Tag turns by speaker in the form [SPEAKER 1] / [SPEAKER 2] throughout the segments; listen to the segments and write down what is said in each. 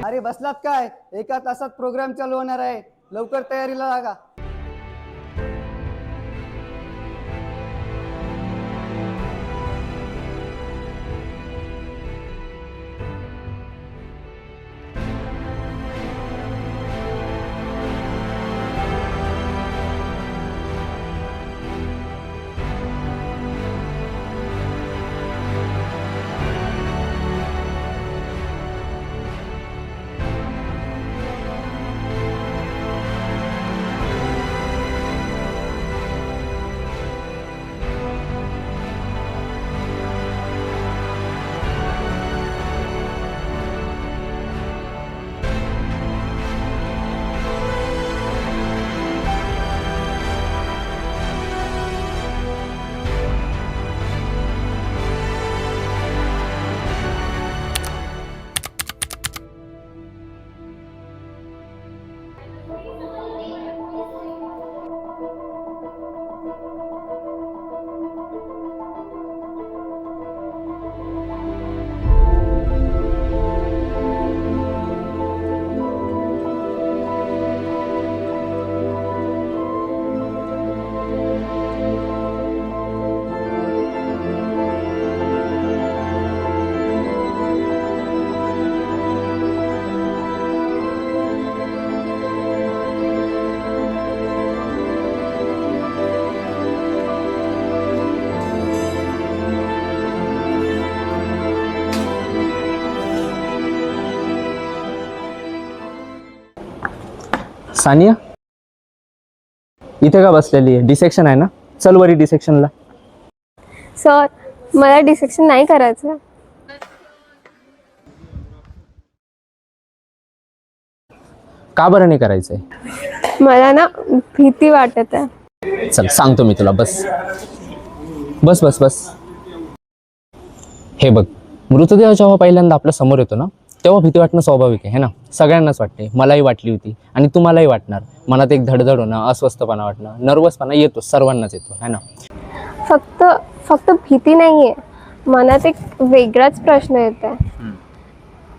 [SPEAKER 1] अरे बसलात काय? एका तासात प्रोग्राम चालू होणार आहे, लवकर तयारीला लागा.
[SPEAKER 2] सानिया इथे का बसलेली आहे? डिसेक्शन आहे ना? चल वरी डिसेक्शनला.
[SPEAKER 3] सर मला डिसेक्शन नाही करायचं.
[SPEAKER 2] का बरं नाही करायचंय?
[SPEAKER 3] मला ना भीती वाटत आहे.
[SPEAKER 2] चल सांगतो मी तुला. बस बस बस बस. हे बघ, मृतदेह जेव्हा पहिल्यांदा आपल्या समोर येतो ना, तेव्हा भीती वाटणं स्वाभाविक आहे ना. सगळ्यांनाच वाटते, मलाही वाटली होती आणि तुम्हालाही वाटणार. मनात एक धडधड होणं, अस्वस्थपणा वाटणं, नर्वसपणा येतो, सर्वांनाच येतो है ना.
[SPEAKER 3] फक्त भीती नाहीये, मनात एक वेगळाच प्रश्न येत आहे.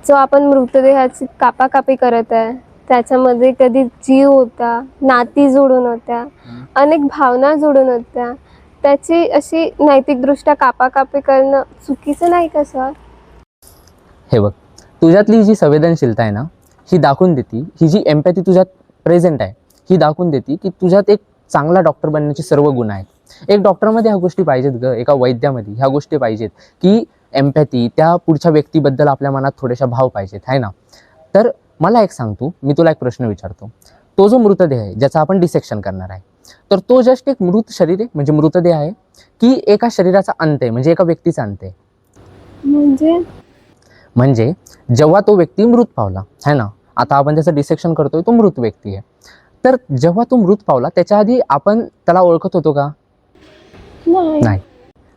[SPEAKER 3] जो आपण मृतदेहाची कापाकापी करत आहे, त्याच्यामध्ये कधी जीव होता, नाती जोडून होत्या, अनेक भावना जोडून होत्या. त्याची अशी नैतिकदृष्ट्या कापाकापी करणं चुकीचं नाही का सर?
[SPEAKER 2] हे बघ, तुझ्यातली जी संवेदनशीलता आहे ना, ही दाखवून देते, ही जी एम्पॅथी तुझ्यात प्रेझेंट आहे, ही दाखवून देते की तुझ्यात एक चांगला डॉक्टर बनण्याचे सर्व गुण आहेत. एक डॉक्टरमध्ये ह्या गोष्टी पाहिजेत ग, एका वैद्यामध्ये ह्या गोष्टी पाहिजेत की एम्पॅथी, त्या पुढच्या व्यक्तीबद्दल आपल्या मनात थोड्याशा भाव पाहिजेत आहे ना. तर मला एक सांगतो, मी तुला एक प्रश्न विचारतो. तो जो मृतदेह आहे ज्याचा आपण डिसेक्शन करणार आहे, तर तो जस्ट एक मृत शरीर आहे, म्हणजे मृतदेह आहे की एका शरीराचा अंत आहे, म्हणजे एका व्यक्तीचा अंत आहे? म्हणजे जेव्हा तो व्यक्ती मृत पावला है ना, आता आपण त्याचं डिसेक्शन करतोय, तो मृत व्यक्ती आहे. तर जेव्हा तो मृत पावला त्याच्या आधी आपण त्याला ओळखत होतो का? नाही,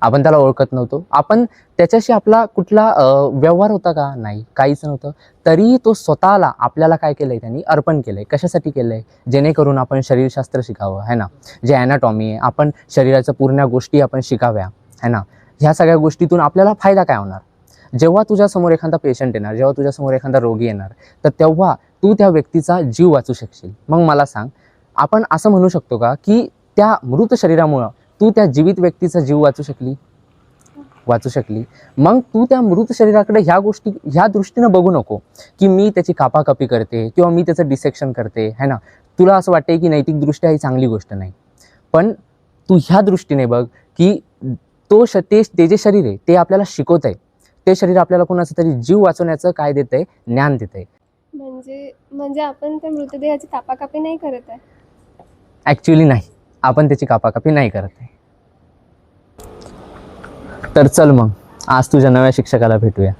[SPEAKER 2] आपण त्याला ओळखत नव्हतो. आपण त्याच्याशी आपला कुठला व्यवहार होता का? नाही, काहीच नव्हतं. तरीही तो स्वतःला आपल्याला काय केलंय, त्यांनी अर्पण केलंय. कशासाठी केलंय? जेणेकरून आपण शरीरशास्त्र शिकावं है ना, जे ॲनाटॉमी आहे, आपण शरीराच्या पूर्ण गोष्टी आपण शिकाव्या है ना. ह्या सगळ्या गोष्टीतून आपल्याला फायदा काय होणार? जेव्हा तुझ्यासमोर एखादा पेशंट येणार, जेव्हा तुझ्यासमोर एखादा रोगी येणार, तर तेव्हा तू त्या व्यक्तीचा जीव वाचू शकशील. मग मला सांग, आपण असं म्हणू शकतो का की त्या मृत शरीरामुळं तू त्या जीवित व्यक्तीचा जीव वाचू शकली? मग तू त्या मृत शरीराकडे ह्या दृष्टीनं बघू नको की मी त्याची कापाकापी करते किंवा मी त्याचं डिसेक्शन करते है ना. तुला असं वाटते की नैतिकदृष्ट्या ही चांगली गोष्ट नाही, पण तू ह्या दृष्टीने बघ की ते जे शरीर आहे ते आपल्याला शिकवत आहे. ते शरीर आपल्याला कोणाचं तरी जीव वाचवण्याचं काय देत आहे? ज्ञान देत आहे.
[SPEAKER 3] म्हणजे आपण त्या मृतदेहाची कापाकापी नाही करत आहे?
[SPEAKER 2] ॲक्च्युली नाही, आपण त्याची कापाकापी नाही करत आहे. तर चल मग आज तुझ्या नव्या शिक्षकाला भेटूया.